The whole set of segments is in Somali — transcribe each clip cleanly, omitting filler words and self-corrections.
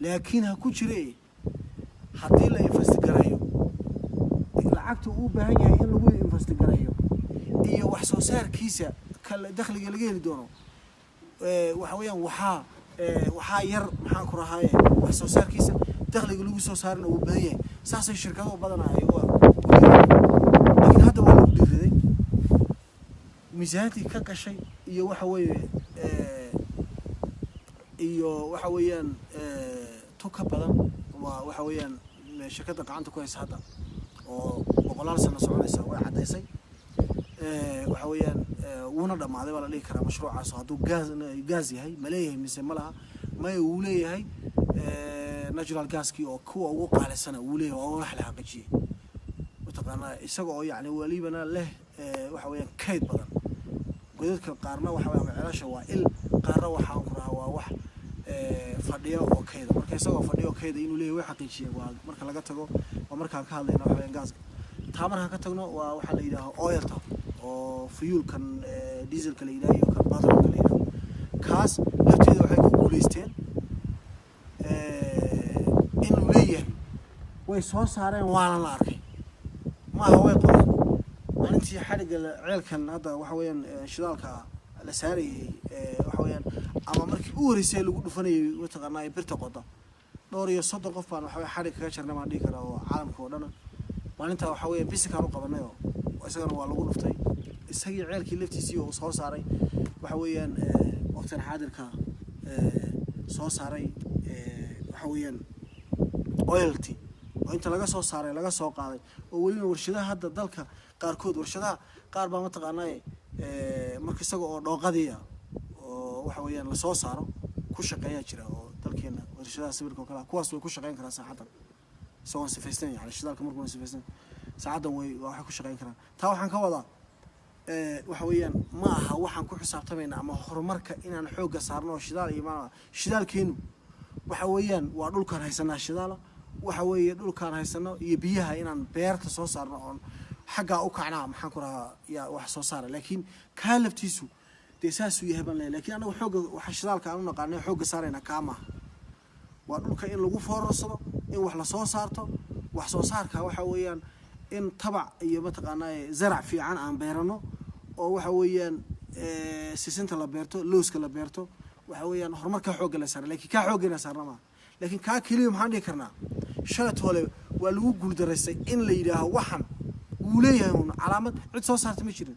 لكن هكوشري حتى لا يفستقرأيه العقد وبهني إن لو يفستقرأيه إيه وحصو سعر كيسة كل دخل جلجيل دونه وحويا وحا ير محن كراهاي وحصو سعر كيسة دخل جلوجو سو سعرنا وبهني ساس الشركة وبدنا أيوة لكن هذا هو اللي بدي ميزانتي كشيء إيه وحويا توكا بدن وحويا شركة قعنت كويس هذا وقلال سنة سعودية واحد يسي وحويا ونرد مع ذي ولا ليه كرا مشروع عصادو غازي هاي ملايه مسمى ما يوليه هاي نجرال غازكي أو كوا وقع على سنة وليه أو رحلة حقيقية وتقنا يسقوا يعني وليبنا له وحويا كيد بدن قدرت القارنة وحويا علاش وائل قارة وحاون كرها وح فديو أو كيد مركز يسقوا فديو كيد إنه ليه حقيقية ومركز لقته ومركز كهذا إنه وحويا غاز تامر هكتجنا وحلا إله أويلتا أو فيول كان ديزل كليدا يو كان باترول كليدا كاس لفتي وحكي بوليستين إنه ليه ويسوس هارين وانا ناركي ما هو يقول أنت حرق العيل كان هذا وحويا شدالك لساري وحويا أما مركب أوريسيل ودفني وتقناي برتقطة دوري الصدق قفان وحويا حرق كشرنا ما ديك أو عالم كوننا maalinta waxa weeye bisi ka ruqabanayo isagana waa lagu dhuftay isagii ceelkii laftiisii oo soo saaray waxa weeyaan waqtan xaadirka soo saaray waxa weeyaan oilty oo inta laga soo saaray laga soo qaaday oo waliba warshadaha hadda dalka qaarkood warshadaha qaar baa ma taqaanay marka isaga oo dhooqadiya oo waxa weeyaan la soo saaro ku shaqeeya jira oo dalkeena warshadaha sawirka kala kuwaas way ku shaqeyn karaan saaxadan سواء سفيستين يعني الشدال كمركون سفيستين ساعدهم وحكوا شغالين كلام تاو حن كوضع وحويا ما هو وحن كل حساب تبعنا أما هرمركة إن أنا حوجة صارنا الشدال إيمان الشدال كينو وحويا وأقول كان هيسنا الشدال وحويا أقول كان هيسنا يبيها إن بيرت صوص صارنا حاجة أوكعنا محنكرها يا وحصو صار لكن كالف تيسو تساسو يهبن لي لكن أنا وحوجة وحشدال كانوا قارنين حوجة صارنا كاما وأقول كإن لو فرصنا إن وحلا صوص صارته وحصو صارك وحويا إن طبع يبتقنا زرع في عن بيرانو أو وحويا سيسنت لابيرتو لوسك لابيرتو وحويا هرمرك حوج لسر لكن كحوج لسر ما لكن كليوم حندي كرنا شلت ولا ولو جول درس إن ليها وحن وليها علامة عد صوص صارت مشرين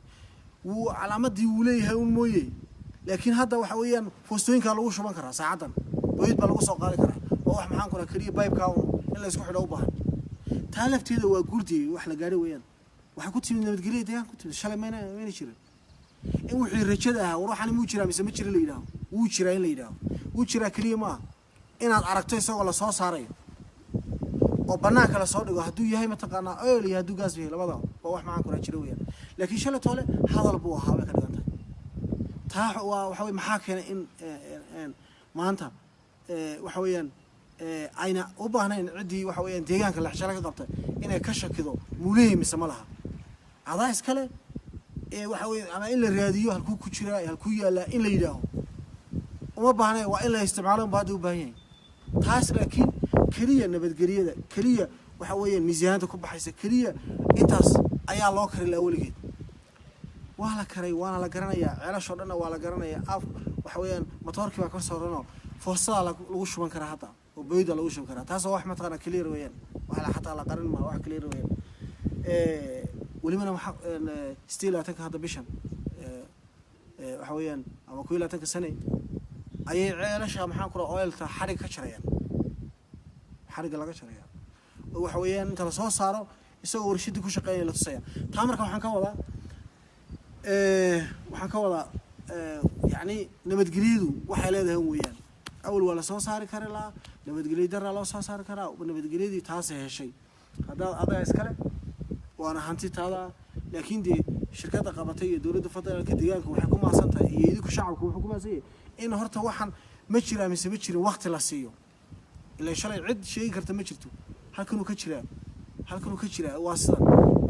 وعلامة دي وليها مويه لكن هذا وحويا فستوين كانوا شو ما كرا ساعدا ويد بلغوا سوق قال كرا وح محن كنا كريه بايب كاون إلا يسكح له وباه تالفت هذا وقولتي وحلا قاري ويان وحكوتي من المتقليد يا كنت شلا مين يشيل إن وحي رجدها وروح أنا موجرا مسمى شيل اللي يداه وشرا اللي يداه وشرا كريمة إن عرقتي سوى ولا صوص عري وبناك على صادق هدو يهاي متقنا أولي هدو جاز فيه لبضع وح محن كنا شيل ويان لكن شلا طالع هذا البوه هذا كده أنت تاح وحوي محاكي إن ما أنت وحويان أين أبغى عندي وحويان ديجان كله حشرة قطعة إنه كشة كذا موليه مسمالها هذا إسكاله وحوي أما إلا الرياضيو هالكو كشرة هالكو يلا إلا يداه وما بهنا وإلا يستعملون بعده بهين تحس لكن كريه نبت قريه كريه وحويان ميزانته كوب حيس كريه إنتاس أي الله كري الأول جد وهلا كري وأنا لا قرنا يا على شرنا ولا قرنا يا أف وحويان مطارك ما كسرنا فرصة لوش من كره حتى وبيدا لوش من كره تاسو واحد مثلا كلير وين وعلى حتى على قرن ما واحد كلير وين ولمن محق ستيل أتك هذا بيشن وحويان أما كويل أتك السنة أي علاش محن كره أويل حرق كشريان حرق لا كشريان وحويان أنت لصوص صاروا يسوي ورشيد كل شقين لتصير تامرك وحن كولا وحن كولا يعني نمت جريدو وحيلاده هم ويان أول ولا صوص صار كرلا نمت جريد درا لا صوص صار كرا ونمت جريد تاسه هالشيء هذا إسكاله وأنا هنتي هذا لكن دي شركات قبطية دولة فترة كديانك وحكومة صنطة يديك شعبك وحكومة زي إن هرتا وحن مشرا مسمشرا وقت لاسيو إلا إن شاء الله عد شيء كرت مشرتو هل كانوا كشرا واصلا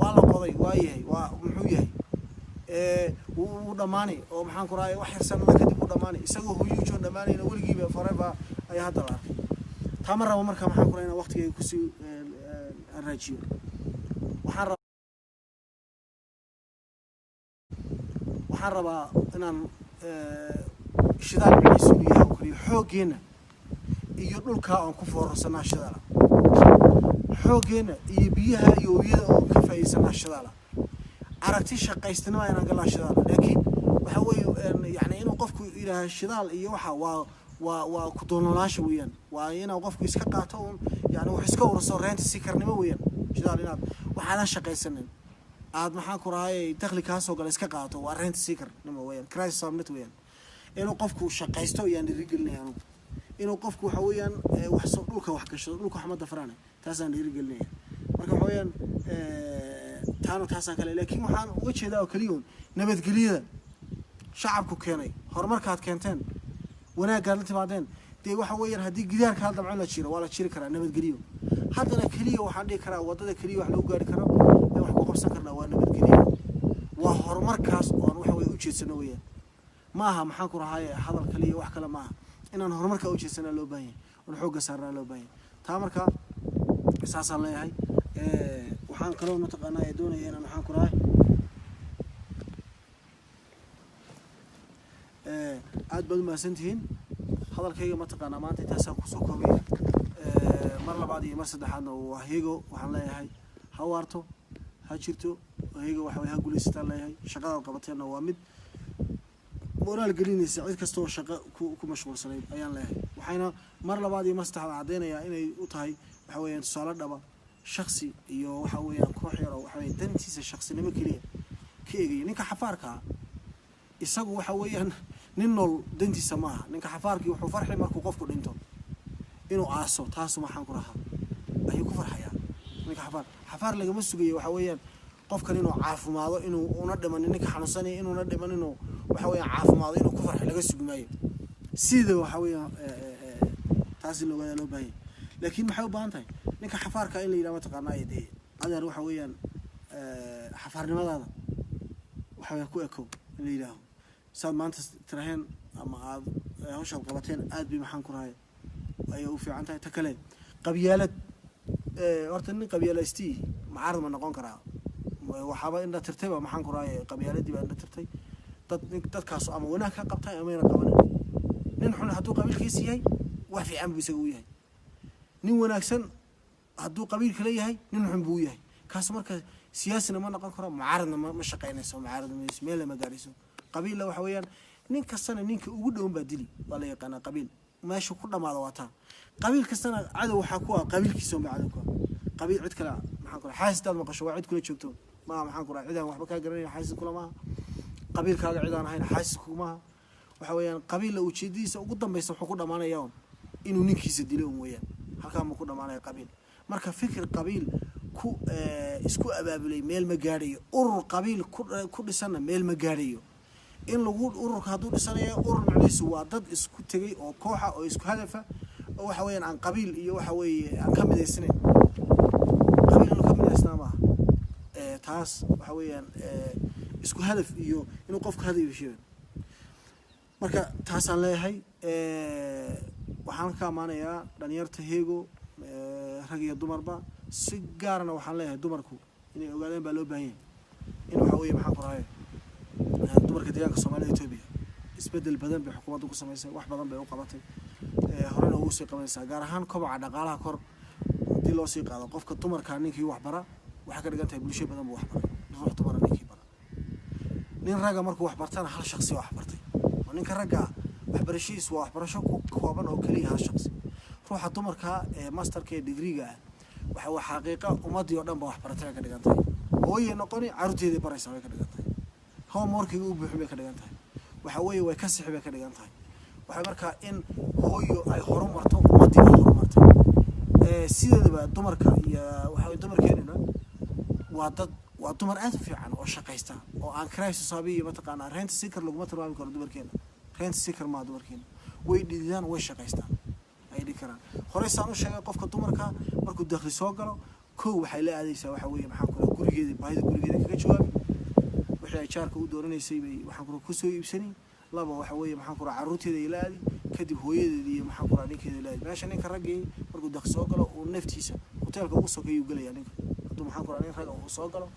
ولا قضي وايه ومحويه ودماني أو محن كراي واحد سنة كده ودماني يسوي هو يجون دماني نقول جيبه فريبا أي هذا الأرض تامر ربا مركا محن كورا إن وقت يكسي الرجيم وحن ربا إن شدال بعيسوية وكلي حوجينا يقول كأن كفر سنة شدالة حوجينا يبيها يويدا كفاية سنة شدالة عرفتي شقة استنوا أنا قال شدالة لكن وحوي يعني إنه قفكوا إلى الشدال يوحى وكدوناش ويان وأنا وقفكوا يسكقاتهم يعني وحسكوا رصورين تسكرني ويان شدال ينام وحنا شقة سنة عاد محن كراي دخل كاسو قال يسكقاتو وأرين تسكر نما ويان كرايس صامت ويان إنه قفكوا شقة استوى يعني رجلنا يعني إنه قفكوا حويان وحصل لك وحكش لك حمد فراني تاسان رجلنا مركب حويان تانو تاسان كله لكن محن وجه ذا وكليون نبت قليلا شعبكوا كيني هرمركات كنتين وانا قالت بعدين دي waxa weeyaan hadii gidaarka hal dabcan la jiro wala jiri kara nabad galiyo hadana kaliya waxaan dhigi karaa wadada kaliya wax lagu gaari karo ee wax ku qabsan karnaa waa nabad galiyo waa horumarkaas oo waxa weey u jeedsano weeyaan maaha maxaan ku rahay hadal kaliya wax kale maaha inaan horumarka u jeedsano loo baahan yahay oo xooga saarnaa loo baahan yahay taa marka isaasan leeyahay waxaan kaloo mataqaanaa doonayay inaan waxaan ku rahay aad baad ma santihiin hadalkayga ma taqaana maanta intaas ku soo koobay mar labaad iyo mar saddexaadna waa heego waxaan leeyahay ha waarto ha jirto heego waxa way ha guuleystaan leeyahay shaqada qabateena waa mid moraal gelinaysa cid kasta oo shaqo ku mashquulsanay ayaan leeyahay waxayna mar labaad iyo mar saddexaad cadeynaya inay u tahay waxa weeyaan tusaale dhaba shakhsi iyo waxa weeyaan koox yar oo waxa weeyaan dantiisa shakhsinimo kaliya ka eegay ninka xafaarka isagu waxa weeyaan nin nool dantiisa maaha ninka xafaarkii wuxuu farxay markuu qofku dhinto inuu aaso taas ma xan ku raha ayuu ku farxayaa ninka xafaar lagama sugayo waxa weeyaan qofkan inuu caafimaado inuu una dhiman ninka xanuunsanay inuu una dhiman inuu waxa weeyaan caafimaado inuu ku farxay laga sugmaayo sida waxa weeyaan taas loo baahay laakiin maxay u baahan tahay ninka xafaarka in la yiraahdo taqaanaa idee adeer waxa weeyaan xafaarnimadaada waxa weeyaan ku eeko in la yiraahdo saad maanta tiraaheen ama aad hawshan qabateen aad bi maxaan ku rahay ay u fiican tahay ta kale qabyaalad horta nin qabyaalaysti macaarad ma noqon karaa waxaba in la tirtay maxaan ku rahay qabyaaladii baa in la tirtay dadkaas ama wanaag ka qabtay ama ina qaban nin xun haduu qabiilkiisa yahay wax fiican buu isagu yahay nin wanaagsan haduu qabiilka leeyahay nin xun buu yahay kaas marka siyaasina ma noqon karo macaaradna ma shaqeynayso macaarad meel ma gaariso قبيلة وحويان نين كسنة نين كوجودهم بدلي ولا يقنا قبيل ماشي كل ما ضواتها قبيل كسنة عدو حكوا قبيل كيسون بعدكم قبيل عد كلا محنكر حاسس ده مقشوا عد كل شفتهم ما محنكر عدان وحبك قرني حاسس كل ما قبيل كا عدان هين حاسس كوما وحويان قبيل لو تشديس وقدام بيسوا كل ما يوم إنه نين كيس دلهم ويان حكام كل ما قبيل مركب فكر قبيل كو اسكو أبابلي ميل مجاري قبيل كل سنة ميل مجاري in lagu ururka haduu dhisanayo urur macnihiisu waa dad isku tagay oo kooxa oo isku hadafa oo waxa weeyaan aan qabiil iyo waxa weeye aan ka mideysnayn qabiil ka mideysnaa taas waxa weeyaan isku hadaf iyo inuu qofka hadayo sheego marka taas aan leeyahay waxaan ka amaanayaa dhalinyarta heego rag iyo dumarba si gaarna waxaan leeyahay dumarku inay ogaadaan baa loo baahan yahay in waxa weeye maxaan ku rahay dumarka deegaanka Soomaaliya Itoobiya isbedel badan bay xukuumaddu ku sameysay wax badan bay u qabatay horena ugu sii qabanaysaa gaar ahaan kobaca dhaqaalaha kor hadii loo sii qaado qofka dumarka ninkii wax bara waxa ka dhigan tahay bulsho badan buu wax baray ruux dumar ninkii bara nin raga markuu wax bartana hal shakhsi wax bartay oo ninka raga wax barashiis waa wax barasho ku kooban oo kaliya hal shakhsi ruuxa dumarka masterka degree-ga waxa xaqiiqa ummadii oo dhan ba wax baratay ka dhigan tahay hooyo noqoni caruurteedii baraysaa way ka dhigan tahay homework uu buuxbay ka dhigan tahay waxa weeye way ka sixibay ka dhigan tahay waxa marka in hooyo ay horumarto ummadii ay horumarto sidaba dumarka iyo waxa dumarkeena waa dumar aad u fiican oo shaqaysta oo aan crisis sabiyo ma taqaan rent seeker lagu mataraami karo dumarkeena rent seeker ma dumarkeena way dhidiyaan way shaqaystaan ay dhikaraan horeysaan u sheegay qofka dumarka markuu dakhli soo galo koo waxay la aadaysaa waxa weeye maxaan ku gurigeeda baahida gurigeeda kaga jawaab wixii ay jaarka u dooranaysay bay waxaan ku soo iibsanay laba waxa weeye maxaan ku caruurteeda ilaali kadib hooyadeeda iyo maxaan ku ninkeeda ilaali meesha ninka ragii markuu dakhli soo galo uu naftiisa hoteelka ugu sokeeyuu gelaya ninka hadduu maxaan ku rahay nin raga uu soo galo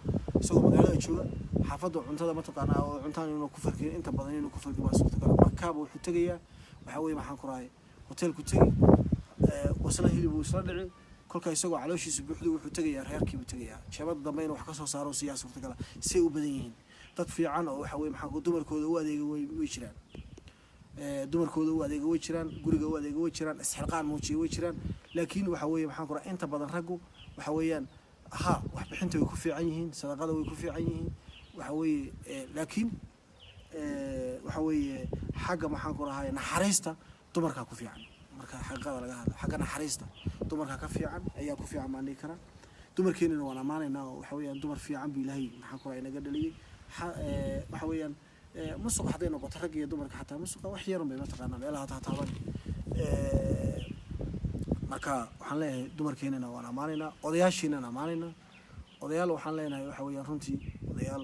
isagoo magaalada jooga xaafadda cuntada mataqaanaa oo cuntaan inuu ku farkin inta badan inuu ku farkin waa suurtagal markaaba wuxuu tegayaa waxa weeye maxaan ku rahay hoteelku tegi wasla hilib uu isla dhici kolka isagoo calooshiisa buuxdo wuxuu tegayaa reerkiibuu tegayaa jeebada dambe inuu wax ka soo saaro siyaa suurtagal si u badan yihiin dad fiican oo waxa weeye maxaan dumarkooda u adeega way jiraan dumarkooda u adeega way jiraan guriga u adeega way jiraan isxilqaan muujiye way jiraan laakiin waxa weeye maxaan ku rahay inta badan raggu waxa weeyaan ها wax bixinta way ku fiican yihiin sadaqada way ku fiican yihiin waxa weeye laakiin waxa weeye xagga maxaan ku rahay naxariista dumarka ku fiican marka xaqada laga hadlo xagga naxariista dumarka ka fiican ayaa ku fiican maani kara dumarkeenina waan amaanaynaa waxa weeyaan dumar fiican bi ilaahay maxaan ku rahay naga dhaliyay waxa weeyaan musuq haday noqoto rag iyo dumarka xataa musuq wax yar bay ma taqaanaa meelaha taaban marka waxaan leeyahay dumarkeenana waan amaanaynaa odayaashiina amaanaynaa odayaal waxaan leenahay waxa weeyaan runtii odayaal